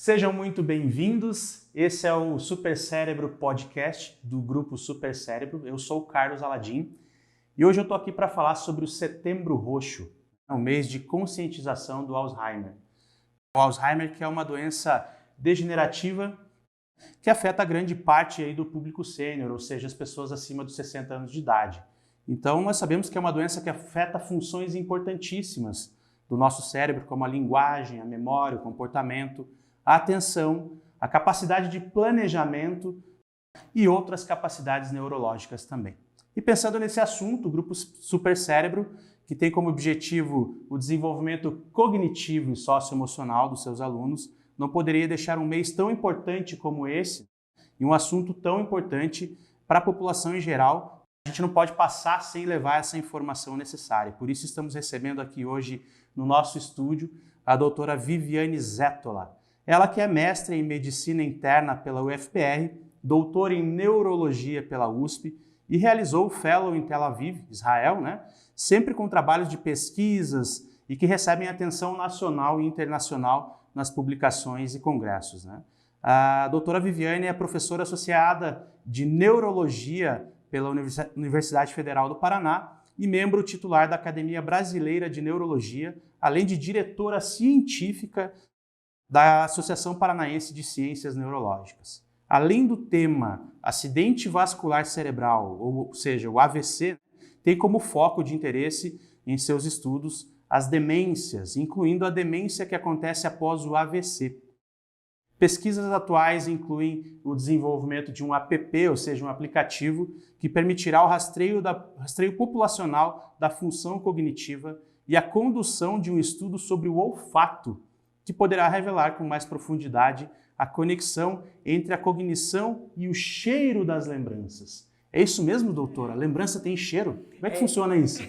Sejam muito bem-vindos. Esse é o Super Cérebro Podcast do grupo Super Cérebro. Eu sou o Carlos Aladim e hoje eu estou aqui para falar sobre o Setembro Roxo, o mês de conscientização do Alzheimer. O Alzheimer, que é uma doença degenerativa que afeta grande parte aí do público sênior, ou seja, as pessoas acima dos 60 anos de idade. Então, nós sabemos que é uma doença que afeta funções importantíssimas do nosso cérebro, como a linguagem, a memória, o comportamento, a atenção, a capacidade de planejamento e outras capacidades neurológicas também. E pensando nesse assunto, o grupo Super Cérebro, que tem como objetivo o desenvolvimento cognitivo e socioemocional dos seus alunos, não poderia deixar um mês tão importante como esse e um assunto tão importante para a população em geral. A gente não pode passar sem levar essa informação necessária. Por isso estamos recebendo aqui hoje no nosso estúdio a doutora Viviane Zétola. Ela que é mestre em Medicina Interna pela UFPR, doutora em Neurologia pela USP e realizou o Fellow em Tel Aviv, Israel, sempre com trabalhos de pesquisas e que recebem atenção nacional e internacional nas publicações e congressos. A doutora Viviane é professora associada de Neurologia pela Universidade Federal do Paraná e membro titular da Academia Brasileira de Neurologia, além de diretora científica da Associação Paranaense de Ciências Neurológicas. Além do tema acidente vascular cerebral, ou seja, o AVC, tem como foco de interesse em seus estudos as demências, incluindo a demência que acontece após o AVC. Pesquisas atuais incluem o desenvolvimento de um app, ou seja, um aplicativo, que permitirá o rastreio populacional da função cognitiva e a condução de um estudo sobre o olfato, que poderá revelar com mais profundidade a conexão entre a cognição e o cheiro das lembranças. É isso mesmo, doutora? A lembrança tem cheiro? Como é que funciona isso?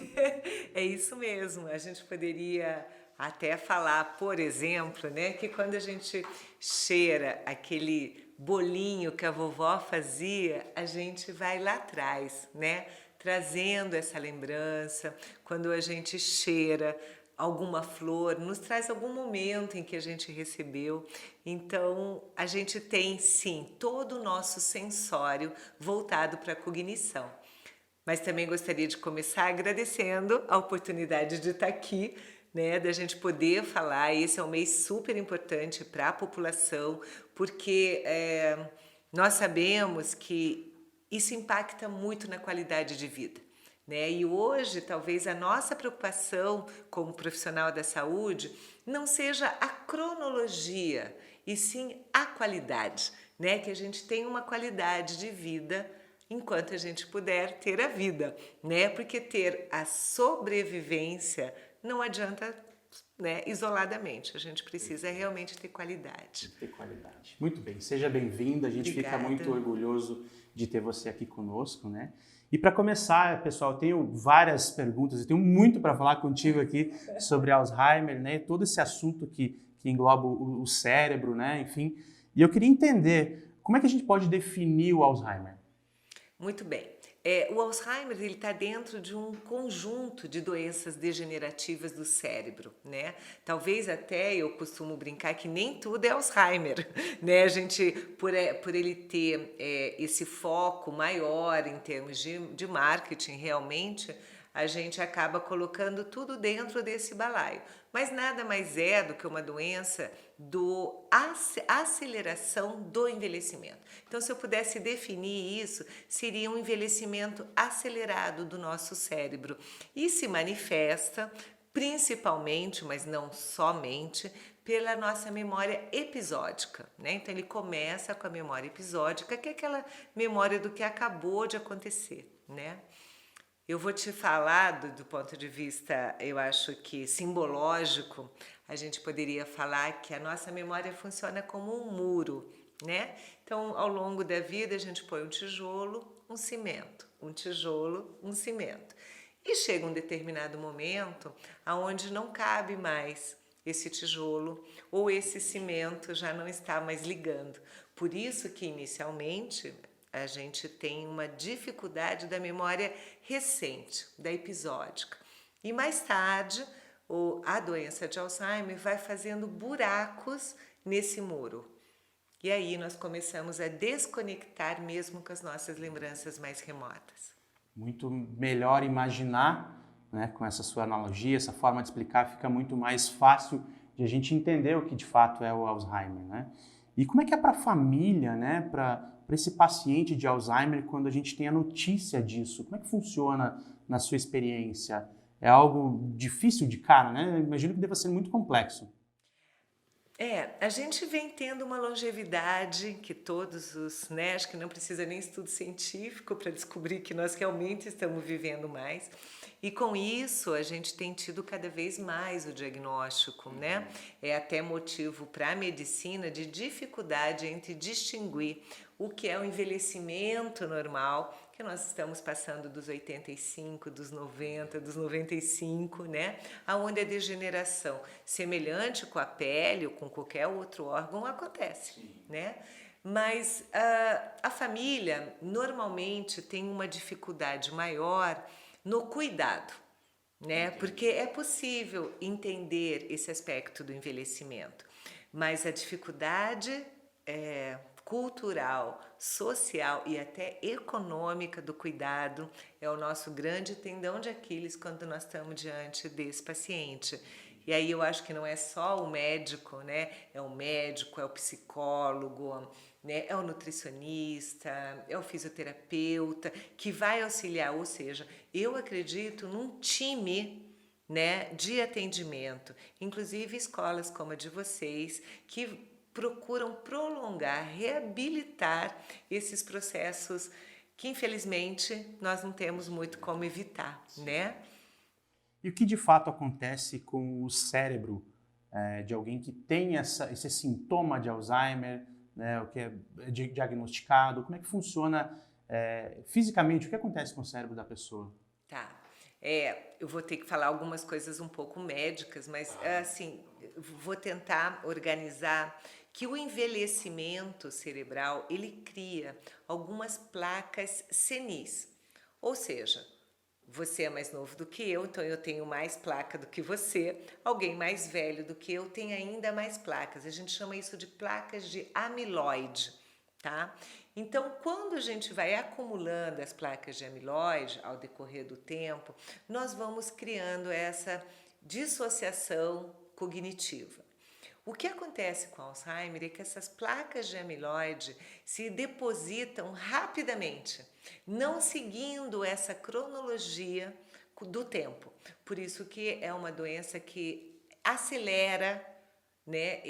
É isso mesmo. A gente poderia até falar, por exemplo, que quando a gente cheira aquele bolinho que a vovó fazia, a gente vai lá atrás, trazendo essa lembrança. Quando a gente cheira alguma flor, nos traz algum momento em que a gente recebeu. Então, a gente tem, sim, todo o nosso sensório voltado para a cognição. Mas também gostaria de começar agradecendo a oportunidade de estar aqui, da gente poder falar. Esse é um mês super importante para a população, porque nós sabemos que isso impacta muito na qualidade de vida. E hoje, talvez a nossa preocupação como profissional da saúde não seja a cronologia, e sim a qualidade, que a gente tenha uma qualidade de vida enquanto a gente puder ter a vida, porque ter a sobrevivência não adianta, isoladamente. A gente precisa realmente ter qualidade. Ter qualidade. Muito bem, seja bem-vinda. A gente Obrigada. Fica muito orgulhoso de ter você aqui conosco, E para começar, pessoal, eu tenho várias perguntas, eu tenho muito para falar contigo aqui sobre Alzheimer, todo esse assunto que engloba o cérebro, enfim. E eu queria entender como é que a gente pode definir o Alzheimer. Muito bem. O Alzheimer está dentro de um conjunto de doenças degenerativas do cérebro, Talvez até eu costumo brincar que nem tudo é Alzheimer, A gente, por ele ter esse foco maior em termos de marketing, realmente, a gente acaba colocando tudo dentro desse balaio. Mas nada mais é do que uma doença aceleração do envelhecimento. Então, se eu pudesse definir isso, seria um envelhecimento acelerado do nosso cérebro. E se manifesta principalmente, mas não somente, pela nossa memória episódica, Então, ele começa com a memória episódica, que é aquela memória do que acabou de acontecer, Eu vou te falar do ponto de vista, eu acho que simbológico, a gente poderia falar que a nossa memória funciona como um muro, Então, ao longo da vida, a gente põe um tijolo, um cimento, um tijolo, um cimento. E chega um determinado momento onde não cabe mais esse tijolo ou esse cimento já não está mais ligando. Por isso que, inicialmente, a gente tem uma dificuldade da memória recente, da episódica. E mais tarde, a doença de Alzheimer vai fazendo buracos nesse muro. E aí nós começamos a desconectar mesmo com as nossas lembranças mais remotas. Muito melhor imaginar, né, com essa sua analogia, essa forma de explicar, fica muito mais fácil de a gente entender o que de fato é o Alzheimer, né? E como é que é para a família, né, para esse paciente de Alzheimer, quando a gente tem a notícia disso? Como é que funciona na sua experiência? É algo difícil de cara, né? Imagino que deva ser muito complexo. A gente vem tendo uma longevidade que todos os, né, acho que não precisa nem estudo científico para descobrir que nós realmente estamos vivendo mais. E com isso a gente tem tido cada vez mais o diagnóstico, né? É até motivo para a medicina de dificuldade entre distinguir o que é o envelhecimento normal, que nós estamos passando dos 85, dos 90, dos 95, né? Aonde a degeneração, semelhante com a pele ou com qualquer outro órgão, acontece, né? Mas a família normalmente tem uma dificuldade maior no cuidado, né? Porque é possível entender esse aspecto do envelhecimento, mas a dificuldade cultural, social e até econômica do cuidado é o nosso grande tendão de Aquiles quando nós estamos diante desse paciente. E aí eu acho que não é só o médico, né? É o médico, é o psicólogo, né? É o nutricionista, é o fisioterapeuta que vai auxiliar, ou seja, eu acredito num time, né, de atendimento, inclusive escolas como a de vocês, que procuram prolongar, reabilitar esses processos que infelizmente nós não temos muito como evitar, né? E o que de fato acontece com o cérebro de alguém que tem esse sintoma de Alzheimer, né, o que é diagnosticado? Como é que funciona fisicamente? O que acontece com o cérebro da pessoa? Tá. Eu vou ter que falar algumas coisas um pouco médicas, mas assim, vou tentar organizar que o envelhecimento cerebral, ele cria algumas placas senis. Ou seja, você é mais novo do que eu, então eu tenho mais placa do que você. Alguém mais velho do que eu tem ainda mais placas. A gente chama isso de placas de amiloide, tá? Então, quando a gente vai acumulando as placas de amiloide ao decorrer do tempo, nós vamos criando essa dissociação cognitiva. O que acontece com Alzheimer é que essas placas de amiloide se depositam rapidamente, não seguindo essa cronologia do tempo. Por isso que é uma doença que acelera, né,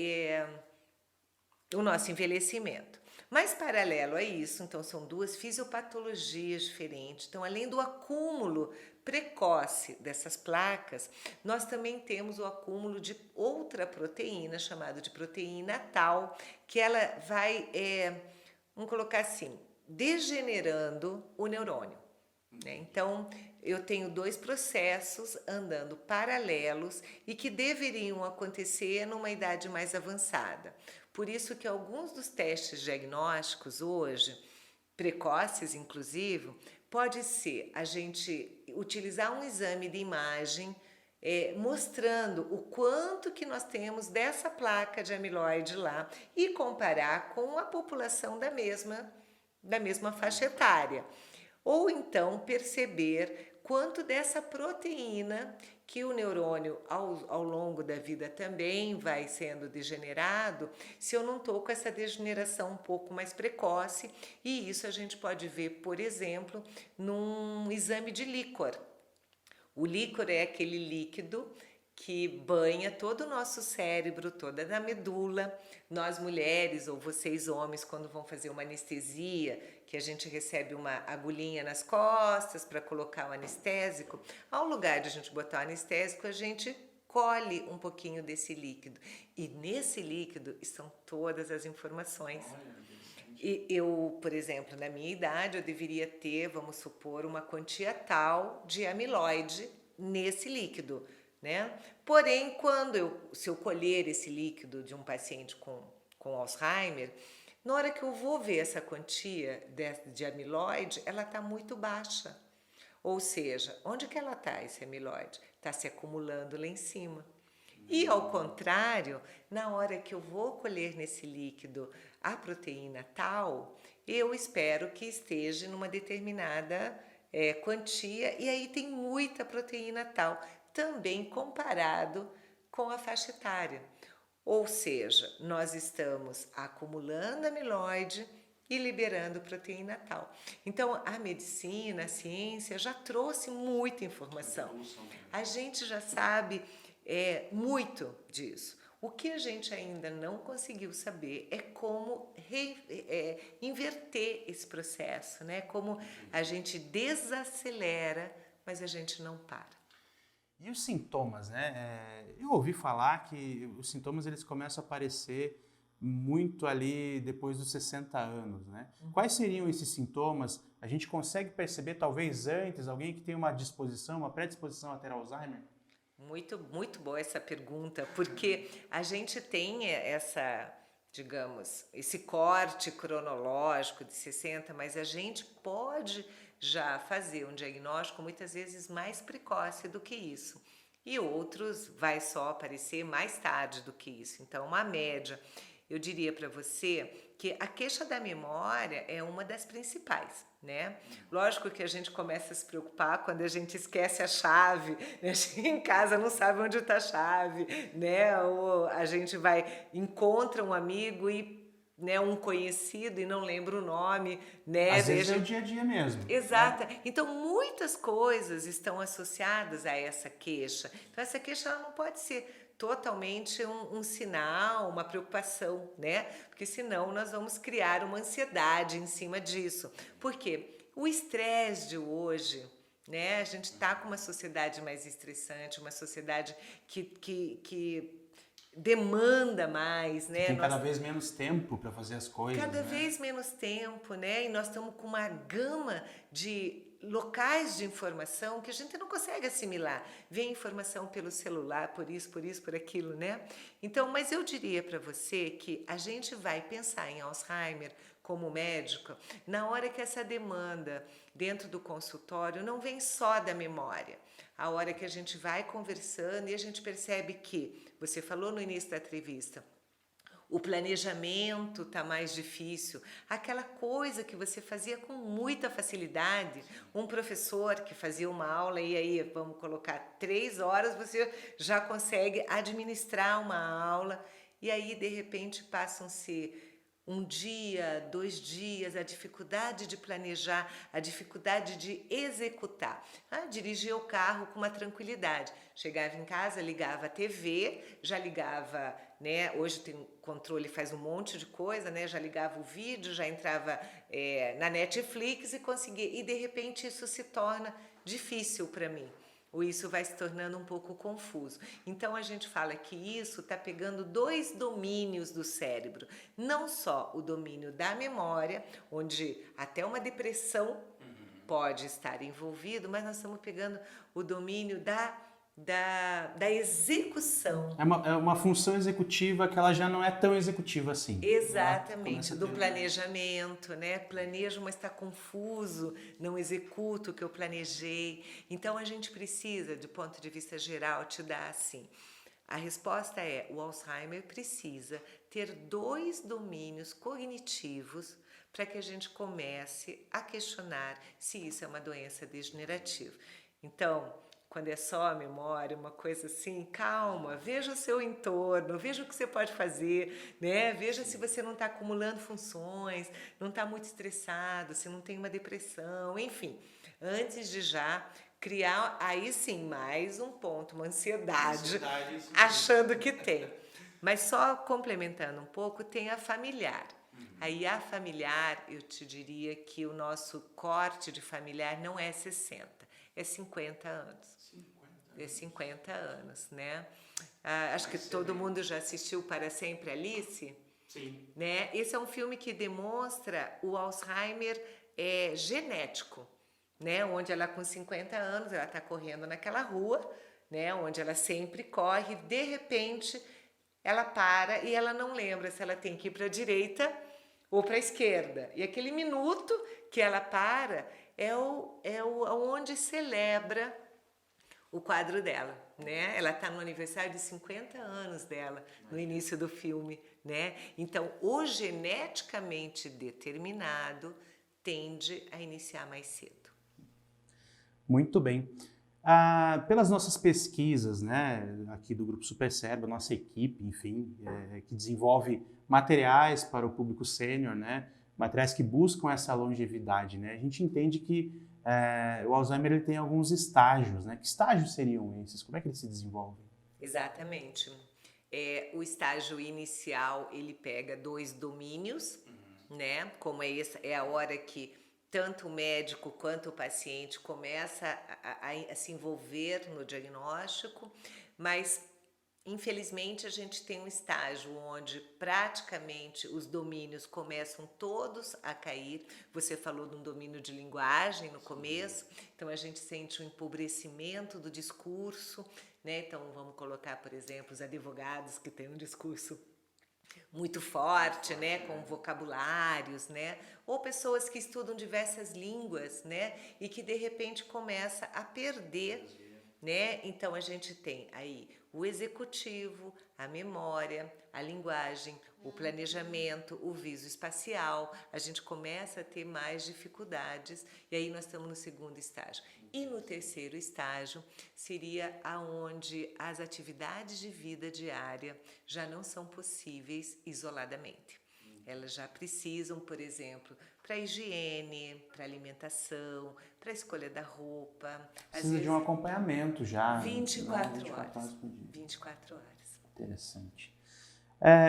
o nosso envelhecimento. Mas paralelo a isso, então são duas fisiopatologias diferentes. Então, além do acúmulo precoce dessas placas, nós também temos o acúmulo de outra proteína, chamada de proteína tau, que ela vai, vamos colocar assim, degenerando o neurônio, né? Então, eu tenho dois processos andando paralelos e que deveriam acontecer numa idade mais avançada. Por isso que alguns dos testes diagnósticos hoje, precoces inclusive, pode ser a gente utilizar um exame de imagem mostrando o quanto que nós temos dessa placa de amiloide lá e comparar com a população da mesma faixa etária. Ou então perceber quanto dessa proteína que o neurônio ao longo da vida também vai sendo degenerado, se eu não estou com essa degeneração um pouco mais precoce, e isso a gente pode ver, por exemplo, num exame de líquor. O líquor é aquele líquido que banha todo o nosso cérebro, toda a medula. Nós mulheres ou vocês homens, quando vão fazer uma anestesia, que a gente recebe uma agulhinha nas costas para colocar o anestésico, ao lugar de a gente botar o anestésico, a gente colhe um pouquinho desse líquido. E nesse líquido estão todas as informações. E eu, por exemplo, na minha idade, eu deveria ter, vamos supor, uma quantia tal de amiloide nesse líquido, né? Porém, se eu colher esse líquido de um paciente com Alzheimer, na hora que eu vou ver essa quantia de amiloide, ela está muito baixa. Ou seja, onde que ela está, esse amiloide? Está se acumulando lá em cima. E ao contrário, na hora que eu vou colher nesse líquido a proteína tal, eu espero que esteja numa determinada quantia, e aí tem muita proteína tal, também comparado com a faixa etária. Ou seja, nós estamos acumulando amiloide e liberando proteína tal. Então, a medicina, a ciência já trouxe muita informação. A gente já sabe muito disso. O que a gente ainda não conseguiu saber é como inverter esse processo, né? Como a gente desacelera, mas a gente não para. E os sintomas, né? Eu ouvi falar que os sintomas eles começam a aparecer muito ali depois dos 60 anos, né? Quais seriam esses sintomas? A gente consegue perceber talvez antes alguém que tem uma disposição, uma predisposição a ter Alzheimer? Muito, muito boa essa pergunta, porque a gente tem digamos, esse corte cronológico de 60, mas a gente pode já fazer um diagnóstico muitas vezes mais precoce do que isso. E outros vai só aparecer mais tarde do que isso. Então, uma média. Eu diria para você que a queixa da memória é uma das principais, né? Lógico que a gente começa a se preocupar quando a gente esquece a chave, né? Chega em casa, não sabe onde está a chave, né? Ou a gente encontra um amigo né, um conhecido e não lembra o nome, né? Às vezes é o dia a dia mesmo. Exato. Então, muitas coisas estão associadas a essa queixa. Então, essa queixa ela não pode ser totalmente um sinal, uma preocupação, né? Porque senão nós vamos criar uma ansiedade em cima disso. Por quê? O estresse de hoje, né? A gente está com uma sociedade mais estressante, uma sociedade que demanda mais, né? Tem cada vez menos tempo para fazer as coisas. Cada vez menos tempo, né? E nós estamos com uma gama de locais de informação que a gente não consegue assimilar. Vem informação pelo celular, por isso, por aquilo, né? Então, mas eu diria para você que a gente vai pensar em Alzheimer como médico na hora que essa demanda dentro do consultório não vem só da memória. A hora que a gente vai conversando e a gente percebe que, você falou no início da entrevista, o planejamento está mais difícil. Aquela coisa que você fazia com muita facilidade, um professor que fazia uma aula e aí, vamos colocar 3 horas, você já consegue administrar uma aula e aí, de repente, passam-se 1 dia, 2 dias, a dificuldade de planejar, a dificuldade de executar. Dirigia o carro com uma tranquilidade. Chegava em casa, ligava a TV, já ligava, né? Hoje tem controle, faz um monte de coisa, né? Já ligava o vídeo, já entrava na Netflix e conseguia. E de repente isso se torna difícil para mim. Ou isso vai se tornando um pouco confuso. Então a gente fala que isso está pegando 2 domínios do cérebro. Não só o domínio da memória, onde até uma depressão pode estar envolvido, mas nós estamos pegando o domínio da execução. É uma função executiva que ela já não é tão executiva assim. Exatamente, do planejamento, né? Planejo, mas está confuso, não executo o que eu planejei. Então, a gente precisa, do ponto de vista geral, te dar assim. A resposta é, o Alzheimer precisa ter 2 domínios cognitivos para que a gente comece a questionar se isso é uma doença degenerativa. Então, quando é só a memória, uma coisa assim, calma, veja o seu entorno, veja o que você pode fazer, né? Veja se você não está acumulando funções, não está muito estressado, se não tem uma depressão, enfim. Antes de já criar, aí sim, mais um ponto, uma ansiedade achando que tem. Mas só complementando um pouco, tem a familiar. Aí a familiar, eu te diria que o nosso corte de familiar não é 60, é 50 anos. É 50 anos, né? Acho que todo mundo já assistiu Para Sempre Alice. Sim. Né? Esse é um filme que demonstra o Alzheimer genético, né? Onde ela com 50 anos, ela está correndo naquela rua, né? Onde ela sempre corre, de repente ela para e ela não lembra se ela tem que ir para a direita ou para a esquerda. E aquele minuto que ela para é onde celebra o quadro dela, né? Ela está no aniversário de 50 anos dela, no início do filme, né? Então, o geneticamente determinado tende a iniciar mais cedo. Muito bem. Pelas nossas pesquisas, né, aqui do Grupo Super Cérebro, nossa equipe, enfim, que desenvolve materiais para o público sênior, né, materiais que buscam essa longevidade, né, a gente entende que o Alzheimer ele tem alguns estágios, né? Que estágios seriam esses? Como é que eles se desenvolvem? Exatamente. O estágio inicial, ele pega 2 domínios, né? Como é a hora que tanto o médico quanto o paciente começa a se envolver no diagnóstico, mas infelizmente a gente tem um estágio onde praticamente os domínios começam todos a cair. Você falou de um domínio de linguagem no começo, então a gente sente um empobrecimento do discurso, né? Então vamos colocar, por exemplo, os advogados que têm um discurso muito forte, né, com vocabulários, né, ou pessoas que estudam diversas línguas, né, e que de repente começa a perder, né. Então a gente tem aí o executivo, a memória, a linguagem, o planejamento, o viso espacial. A gente começa a ter mais dificuldades e aí nós estamos no segundo estágio. E no terceiro estágio seria aonde as atividades de vida diária já não são possíveis isoladamente. Elas já precisam, por exemplo, para higiene, para alimentação, para a escolha da roupa. Precisa de um acompanhamento já. 24 horas. Por dia. 24 horas. Interessante.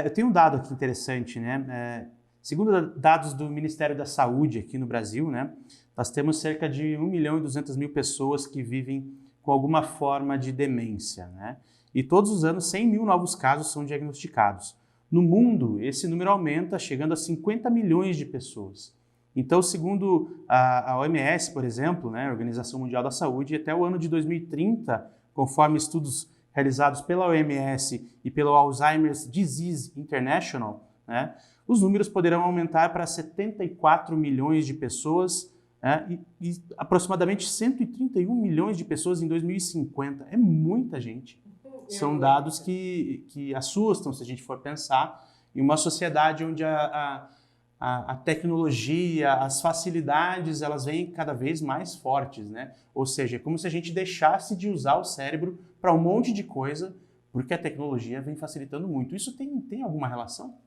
Eu tenho um dado aqui interessante, né? Segundo dados do Ministério da Saúde aqui no Brasil, né, nós temos cerca de 1.200.000 pessoas que vivem com alguma forma de demência, né? E todos os anos 100.000 novos casos são diagnosticados. No mundo, esse número aumenta, chegando a 50 milhões de pessoas. Então, segundo a OMS, por exemplo, né, a Organização Mundial da Saúde, até o ano de 2030, conforme estudos realizados pela OMS e pelo Alzheimer's Disease International, né, os números poderão aumentar para 74 milhões de pessoas, né, e aproximadamente 131 milhões de pessoas em 2050. É muita gente. São dados que assustam se a gente for pensar em uma sociedade onde a tecnologia, as facilidades, elas vêm cada vez mais fortes, né? Ou seja, é como se a gente deixasse de usar o cérebro para um monte de coisa, porque a tecnologia vem facilitando muito. Isso tem alguma relação?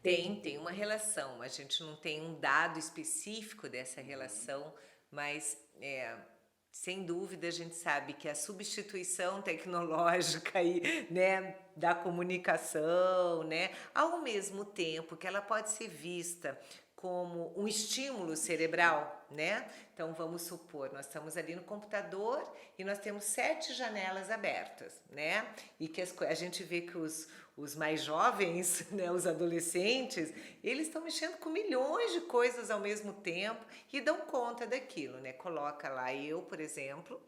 Tem uma relação. A gente não tem um dado específico dessa relação, mas sem dúvida a gente sabe que a substituição tecnológica aí, né, da comunicação, né, ao mesmo tempo que ela pode ser vista como um estímulo cerebral, né? Então vamos supor, nós estamos ali no computador e nós temos 7 janelas abertas, né? E que a gente vê que os mais jovens, né, os adolescentes, eles estão mexendo com milhões de coisas ao mesmo tempo e dão conta daquilo, né? Coloca lá eu, por exemplo,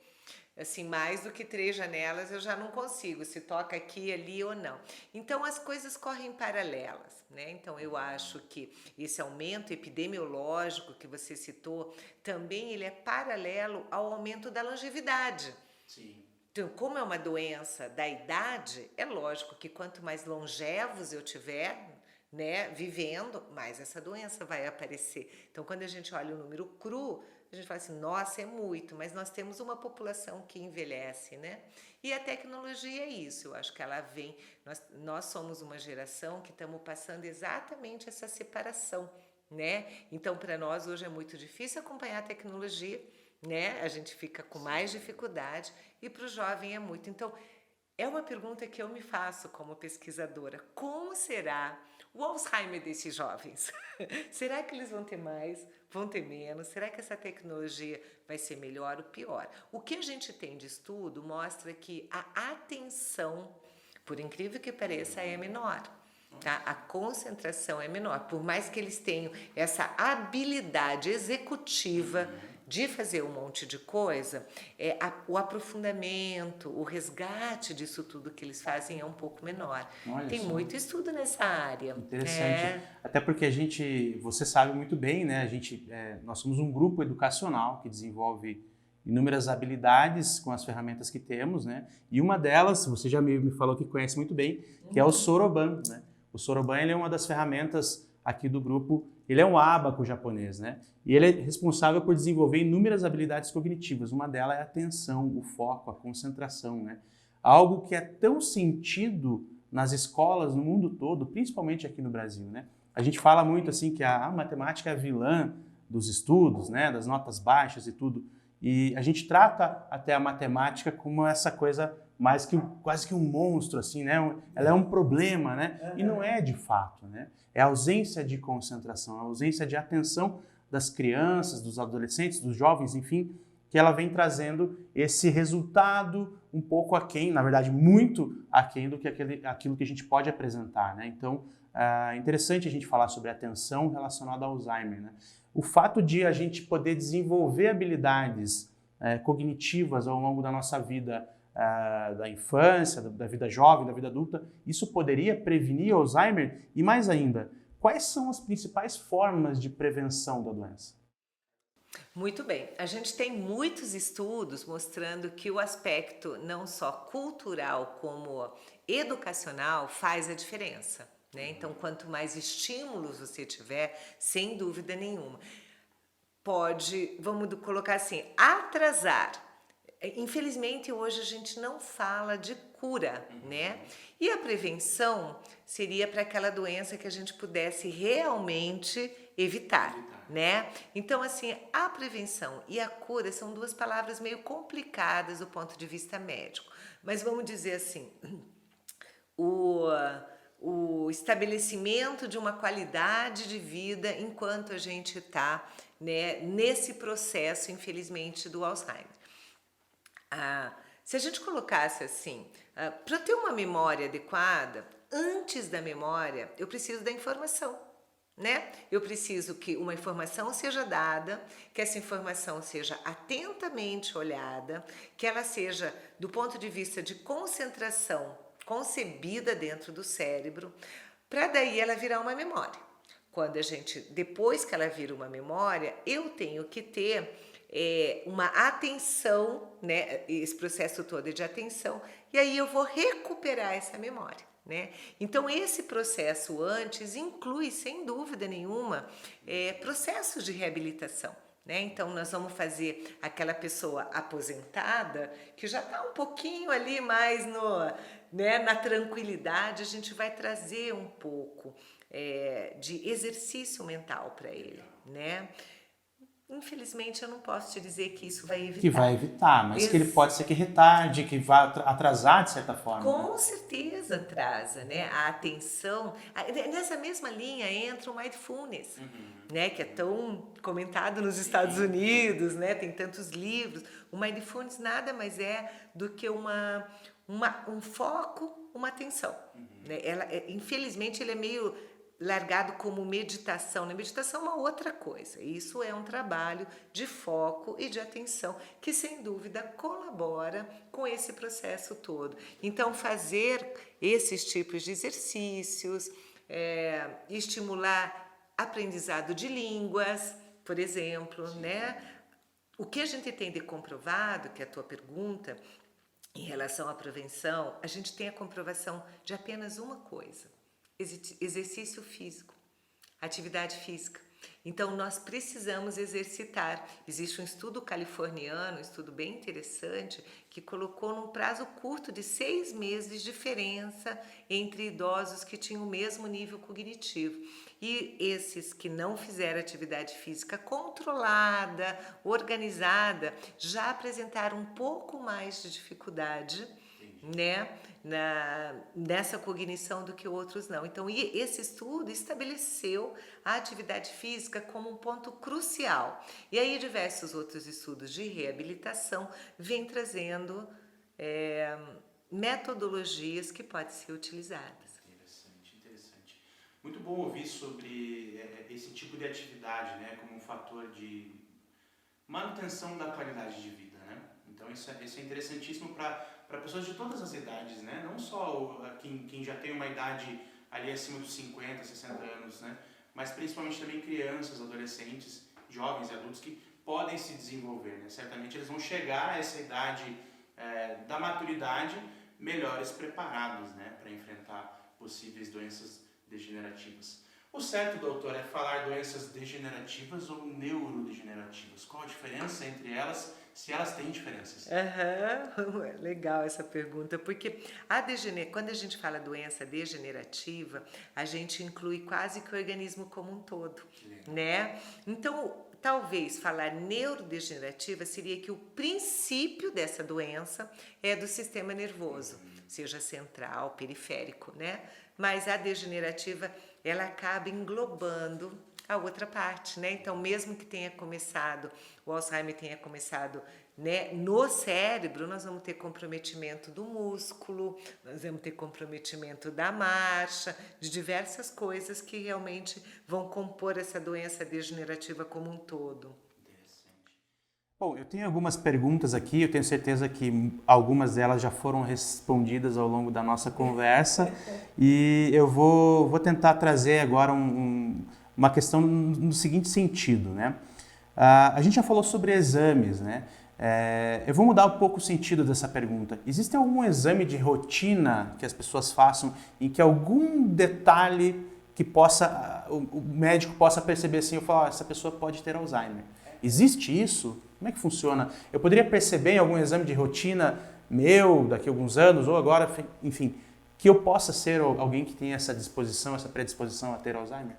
assim, mais do que 3 janelas eu já não consigo, se toca aqui, ali ou não. Então as coisas correm paralelas, né? Então eu acho que esse aumento epidemiológico que você citou, também ele é paralelo ao aumento da longevidade. Sim. Então, como é uma doença da idade, é lógico que quanto mais longevos eu tiver, né, vivendo, mais essa doença vai aparecer. Então, quando a gente olha o número cru, a gente fala assim, nossa, é muito, mas nós temos uma população que envelhece, né? E a tecnologia é isso, eu acho que ela vem, nós somos uma geração que estamos passando exatamente essa separação, né? Então, para nós hoje é muito difícil acompanhar a tecnologia, né? A gente fica com mais dificuldade e para o jovem é muito. Então, é uma pergunta que eu me faço como pesquisadora. Como será o Alzheimer desses jovens? Será que eles vão ter mais? Vão ter menos? Será que essa tecnologia vai ser melhor ou pior? O que a gente tem de estudo mostra que a atenção, por incrível que pareça, é menor. Tá? A concentração é menor. Por mais que eles tenham essa habilidade executiva de fazer um monte de coisa, o aprofundamento, o resgate disso tudo que eles fazem é um pouco menor. Olha Tem só. muito estudo nessa área. Interessante. Até porque você sabe muito bem, né? Nós somos um grupo educacional que desenvolve inúmeras habilidades com as ferramentas que temos, né? E uma delas, você já me falou que conhece muito bem, que é o Soroban, né? O Soroban, ele é uma das ferramentas aqui do grupo, ele é um ábaco japonês, né? E ele é responsável por desenvolver inúmeras habilidades cognitivas. Uma delas é a atenção, o foco, a concentração, né? Algo que é tão sentido nas escolas no mundo todo, principalmente aqui no Brasil, né? A gente fala muito assim que a matemática é a vilã dos estudos, né? Das notas baixas e tudo. E a gente trata até a matemática como essa coisa mais que quase que um monstro, assim, né? Ela é um problema, né? E não é de fato, né? É a ausência de concentração, a ausência de atenção das crianças, dos adolescentes, dos jovens, enfim, que ela vem trazendo esse resultado um pouco aquém, na verdade, muito aquém do que aquilo que a gente pode apresentar, né? Então, é interessante a gente falar sobre atenção relacionada ao Alzheimer, né? O fato de a gente poder desenvolver habilidades cognitivas ao longo da nossa vida, da infância, da vida jovem, da vida adulta, isso poderia prevenir o Alzheimer? E mais ainda, quais são as principais formas de prevenção da doença? Muito bem, a gente tem muitos estudos mostrando que o aspecto não só cultural como educacional faz a diferença, né? Então, quanto mais estímulos você tiver, sem dúvida nenhuma, pode, vamos colocar assim, atrasar. Infelizmente, hoje a gente não fala de cura, né? E a prevenção seria para aquela doença que a gente pudesse realmente evitar, né? Então, assim, a prevenção e a cura são duas palavras meio complicadas do ponto de vista médico. Mas vamos dizer assim, o estabelecimento de uma qualidade de vida enquanto a gente está, né, nesse processo, infelizmente, do Alzheimer. Se a gente colocasse assim, para ter uma memória adequada, antes da memória, eu preciso da informação, né? Eu preciso que uma informação seja dada, que essa informação seja atentamente olhada, que ela seja, do ponto de vista de concentração, concebida dentro do cérebro, para daí ela virar uma memória. Quando a gente, depois que ela vira uma memória, eu tenho que ter uma atenção, né? Esse processo todo é de atenção, e aí eu vou recuperar essa memória, né? Então, esse processo antes inclui, sem dúvida nenhuma, processos de reabilitação. Né? Então, nós vamos fazer aquela pessoa aposentada, que já está um pouquinho ali mais né, na tranquilidade, a gente vai trazer um pouco de exercício mental para ele, né? Infelizmente, eu não posso te dizer que isso vai evitar. Que vai evitar, mas que ele pode ser que retarde, que vá atrasar de certa forma. Com certeza atrasa, né? A atenção. Nessa mesma linha entra o mindfulness, né? Que é tão comentado nos Estados Unidos, né? Tem tantos livros. O mindfulness nada mais é do que um foco, uma atenção. Né? Infelizmente, ele é meio largado como meditação, né? Meditação é uma outra coisa. Isso é um trabalho de foco e de atenção que, sem dúvida, colabora com esse processo todo. Então, fazer esses tipos de exercícios, estimular aprendizado de línguas, por exemplo, né? O que a gente tem de comprovado, que é a tua pergunta, em relação à prevenção, a gente tem a comprovação de apenas uma coisa: exercício físico, atividade física. Então, nós precisamos exercitar. Existe um estudo californiano, um estudo bem interessante, que colocou num prazo curto de 6 meses diferença entre idosos que tinham o mesmo nível cognitivo. E esses que não fizeram atividade física controlada, organizada, já apresentaram um pouco mais de dificuldade, né, nessa cognição do que outros não. Então, esse estudo estabeleceu a atividade física como um ponto crucial. E aí diversos outros estudos de reabilitação vêm trazendo metodologias que podem ser utilizadas. Interessante. Muito bom ouvir sobre esse tipo de atividade, né, como um fator de manutenção da qualidade de vida, né? Então isso é interessantíssimo para pessoas de todas as idades, né? Não só quem já tem uma idade ali acima dos 50, 60 anos, né? Mas principalmente também crianças, adolescentes, jovens e adultos que podem se desenvolver, né? Certamente eles vão chegar a essa idade da maturidade melhores preparados, né, para enfrentar possíveis doenças degenerativas. O certo, doutor, é falar doenças degenerativas ou neurodegenerativas? Qual a diferença entre elas, se elas têm diferenças? Legal essa pergunta, porque quando a gente fala doença degenerativa, a gente inclui quase que o organismo como um todo, né? Então, talvez falar neurodegenerativa seria que o princípio dessa doença é do sistema nervoso, seja central, periférico, né? Mas a degenerativa, ela acaba englobando a outra parte, né? Então, mesmo que tenha começado, o Alzheimer tenha começado, né, no cérebro, nós vamos ter comprometimento do músculo, nós vamos ter comprometimento da marcha, de diversas coisas que realmente vão compor essa doença degenerativa como um todo. Bom, eu tenho algumas perguntas aqui, eu tenho certeza que algumas delas já foram respondidas ao longo da nossa conversa e eu vou tentar trazer agora uma questão no seguinte sentido, né? A gente já falou sobre exames, né? Eu vou mudar um pouco o sentido dessa pergunta. Existe algum exame de rotina que as pessoas façam em que algum detalhe que o médico possa perceber assim, eu falo, essa pessoa pode ter Alzheimer? Existe isso? Como é que funciona? Eu poderia perceber em algum exame de rotina meu, daqui a alguns anos, ou agora, enfim, que eu possa ser alguém que tem essa disposição, essa predisposição a ter Alzheimer?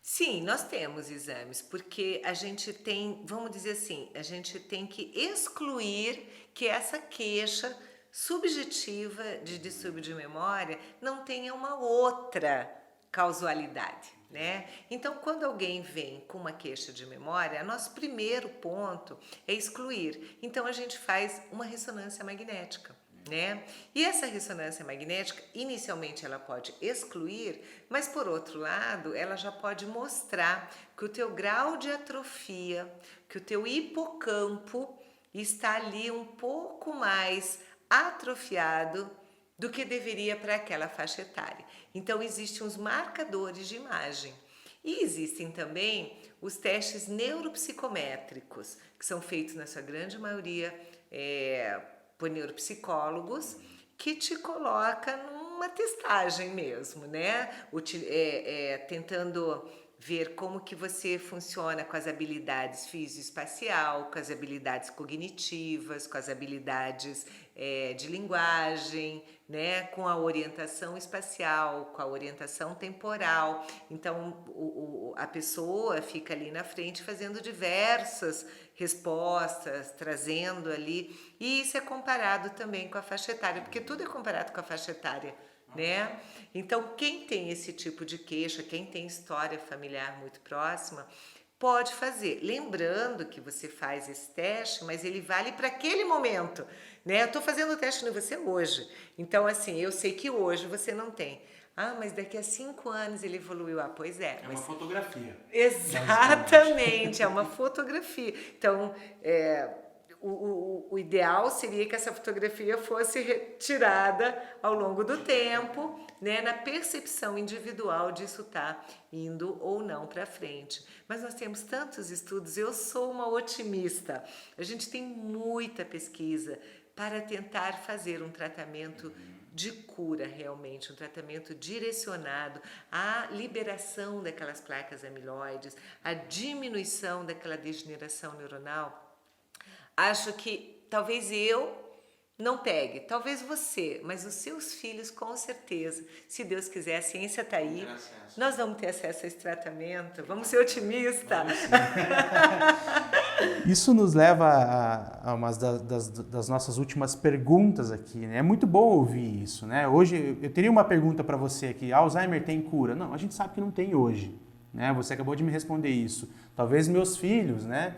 Sim, nós temos exames, porque a gente tem, vamos dizer assim, a gente tem que excluir que essa queixa subjetiva de distúrbio de memória não tenha uma outra causalidade, né? Então, quando alguém vem com uma queixa de memória, nosso primeiro ponto é excluir. Então, a gente faz uma ressonância magnética, né? E essa ressonância magnética, inicialmente ela pode excluir, mas por outro lado, ela já pode mostrar que o teu grau de atrofia, que o teu hipocampo está ali um pouco mais atrofiado do que deveria para aquela faixa etária. Então, existem os marcadores de imagem. E existem também os testes neuropsicométricos, que são feitos, na sua grande maioria, por neuropsicólogos, que te coloca numa testagem mesmo, né? Tentando ver como que você funciona com as habilidades fisioespacial, com as habilidades cognitivas, com as habilidades de linguagem, né? Com a orientação espacial, com a orientação temporal. Então, a pessoa fica ali na frente fazendo diversas respostas, trazendo ali, e isso é comparado também com a faixa etária, porque tudo é comparado com a faixa etária, né? Então, quem tem esse tipo de queixa, quem tem história familiar muito próxima, pode fazer. Lembrando que você faz esse teste, mas ele vale para aquele momento, né? Eu estou fazendo o teste em você hoje, então, assim, eu sei que hoje você não tem. Ah, mas daqui a 5 anos ele evoluiu. Ah, pois é. É uma fotografia. Exatamente, é uma fotografia. Então, o ideal seria que essa fotografia fosse retirada ao longo do tempo, né, na percepção individual disso estar indo ou não para frente. Mas nós temos tantos estudos, eu sou uma otimista. A gente tem muita pesquisa para tentar fazer um tratamento de cura realmente, um tratamento direcionado à liberação daquelas placas amiloides, à diminuição daquela degeneração neuronal. Acho que talvez eu não pegue, talvez você, mas os seus filhos com certeza. Se Deus quiser, a ciência está aí, nós vamos ter acesso a esse tratamento, vamos ser otimistas. Isso nos leva a uma das nossas últimas perguntas aqui, né? É muito bom ouvir isso, né? Hoje, eu teria uma pergunta para você aqui, Alzheimer tem cura? Não, a gente sabe que não tem hoje, né? Você acabou de me responder isso. Talvez meus filhos, né?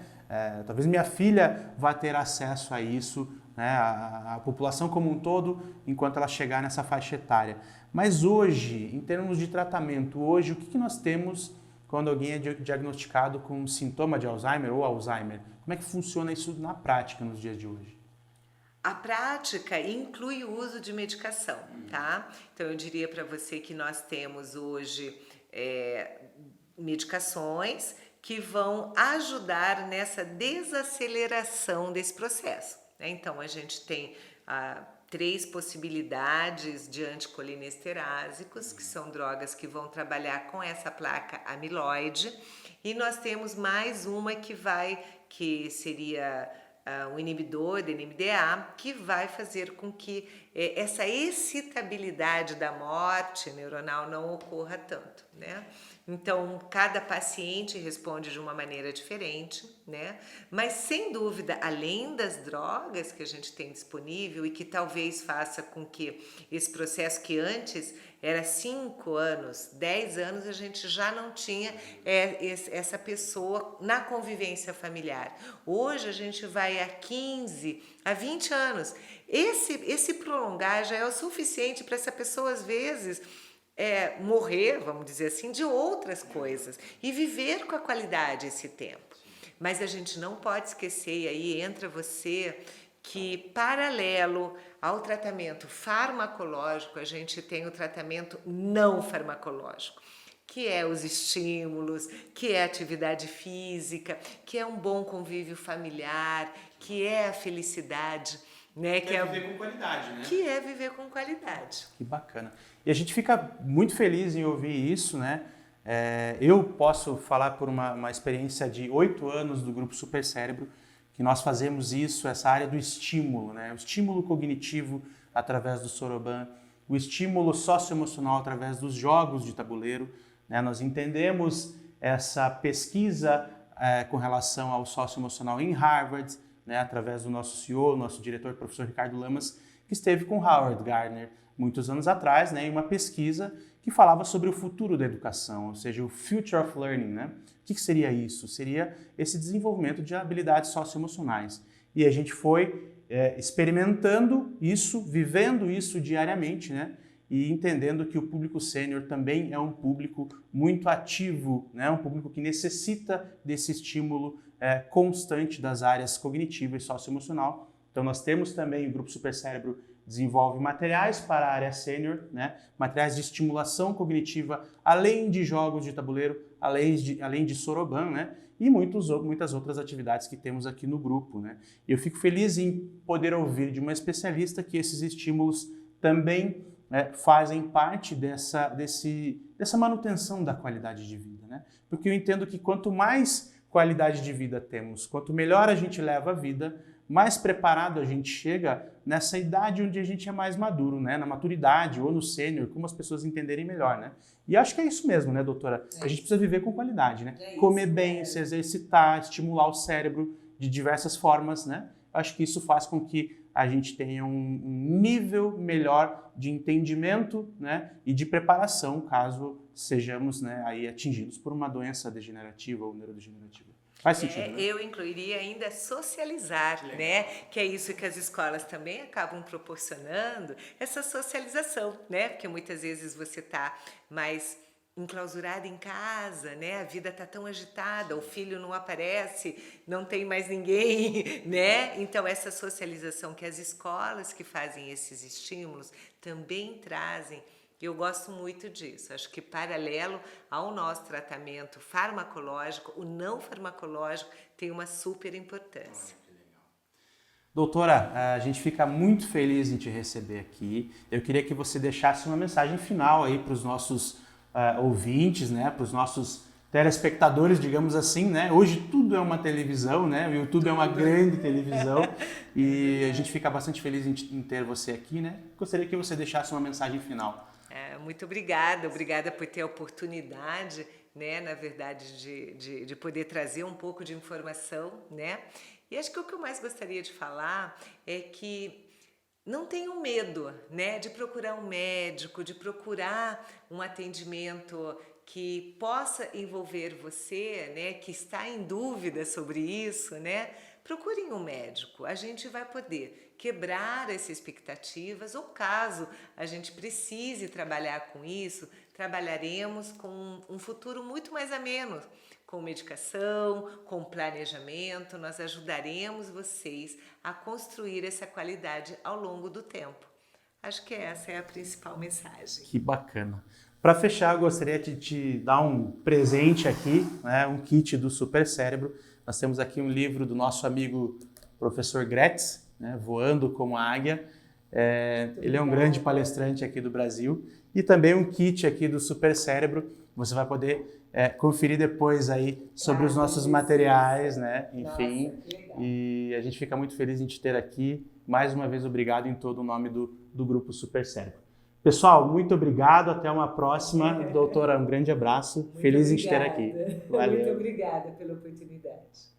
Talvez minha filha vá ter acesso a isso, né? A população como um todo, enquanto ela chegar nessa faixa etária. Mas hoje, em termos de tratamento, hoje, o que nós temos quando alguém é diagnosticado com um sintoma de Alzheimer ou Alzheimer? Como é que funciona isso na prática nos dias de hoje? A prática inclui o uso de medicação, tá? Então, eu diria para você que nós temos hoje medicações que vão ajudar nessa desaceleração desse processo, né? Então, a gente tem 3 possibilidades de anticolinesterásicos, que são drogas que vão trabalhar com essa placa amiloide, e nós temos mais uma que seria um inibidor de NMDA, que vai fazer com que essa excitabilidade da morte neuronal não ocorra tanto, né? Então, cada paciente responde de uma maneira diferente, né? Mas, sem dúvida, além das drogas que a gente tem disponível e que talvez faça com que esse processo que antes era 5 anos, 10 anos, a gente já não tinha essa pessoa na convivência familiar. Hoje a gente vai a 15, a 20 anos. Esse prolongar já é o suficiente para essa pessoa, às vezes, morrer, vamos dizer assim, de outras coisas e viver com a qualidade esse tempo. Mas a gente não pode esquecer, e aí entra você, que paralelo ao tratamento farmacológico, a gente tem o tratamento não farmacológico, que é os estímulos, que é a atividade física, que é um bom convívio familiar, que é a felicidade, né? Que é viver com qualidade, né? Que é viver com qualidade. Que bacana. E a gente fica muito feliz em ouvir isso, né? Eu posso falar por uma experiência de 8 anos do Grupo Supercérebro, que nós fazemos isso, essa área do estímulo, né? O estímulo cognitivo através do Soroban, o estímulo socioemocional através dos jogos de tabuleiro, né? Nós entendemos essa pesquisa com relação ao socioemocional em Harvard, né? Através do nosso CEO, nosso diretor, professor Ricardo Lamas, que esteve com Howard Gardner muitos anos atrás, né? Em uma pesquisa que falava sobre o futuro da educação, ou seja, o Future of Learning, né? O que seria isso? Seria esse desenvolvimento de habilidades socioemocionais. E a gente foi experimentando isso, vivendo isso diariamente, né? E entendendo que o público sênior também é um público muito ativo, né? Um público que necessita desse estímulo constante das áreas cognitiva e socioemocional. Então nós temos também o Grupo Supercérebro desenvolve materiais para a área sênior, né? Materiais de estimulação cognitiva, além de jogos de tabuleiro, além de Soroban, né? E muitas outras atividades que temos aqui no grupo, né? E eu fico feliz em poder ouvir de uma especialista que esses estímulos também fazem parte dessa manutenção da qualidade de vida, né? Porque eu entendo que quanto mais qualidade de vida temos, quanto melhor a gente leva a vida, mais preparado a gente chega nessa idade onde a gente é mais maduro, né? Na maturidade ou no sênior, como as pessoas entenderem melhor, né? E acho que é isso mesmo, né, doutora? A gente precisa viver com qualidade, né? Comer bem, se exercitar, estimular o cérebro de diversas formas, né? Acho que isso faz com que a gente tenha um nível melhor de entendimento, né? E de preparação caso sejamos, né, aí atingidos por uma doença degenerativa ou neurodegenerativa. Faz sentido, né? Eu incluiria ainda socializar, né? Que é isso que as escolas também acabam proporcionando, essa socialização, né? Porque muitas vezes você está mais enclausurada em casa, né? A vida está tão agitada, o filho não aparece, não tem mais ninguém, né? Então essa socialização que as escolas que fazem esses estímulos também trazem. Eu gosto muito disso. Acho que paralelo ao nosso tratamento farmacológico, o não farmacológico tem uma super importância. Doutora, a gente fica muito feliz em te receber aqui. Eu queria que você deixasse uma mensagem final aí para os nossos ouvintes, né? Para os nossos telespectadores, digamos assim, né? Hoje tudo é uma televisão, né? O YouTube é uma grande televisão e a gente fica bastante feliz em ter você aqui, né? Gostaria que você deixasse uma mensagem final. Muito obrigada por ter a oportunidade, né, na verdade, de poder trazer um pouco de informação, né? E acho que o que eu mais gostaria de falar é que não tenham medo, né, de procurar um médico, de procurar um atendimento que possa envolver você, né, que está em dúvida sobre isso, né? Procurem um médico, a gente vai poder quebrar essas expectativas, ou caso a gente precise trabalhar com isso, trabalharemos com um futuro muito mais ameno, com medicação, com planejamento, nós ajudaremos vocês a construir essa qualidade ao longo do tempo. Acho que essa é a principal mensagem. Que bacana. Para fechar, eu gostaria de te dar um presente aqui, né, um kit do Super Cérebro. Nós temos aqui um livro do nosso amigo professor Gretz, né, Voando como a Águia. Ele é um grande palestrante aqui do Brasil. E também um kit aqui do Super Cérebro. Você vai poder conferir depois aí sobre os nossos materiais, né? Enfim. Nossa, e a gente fica muito feliz em te ter aqui. Mais uma vez, obrigado em todo o nome do Grupo Super Cérebro. Pessoal, muito obrigado. Até uma próxima. Doutora, um grande abraço. Feliz em te ter aqui. Valeu. Muito obrigada pela oportunidade.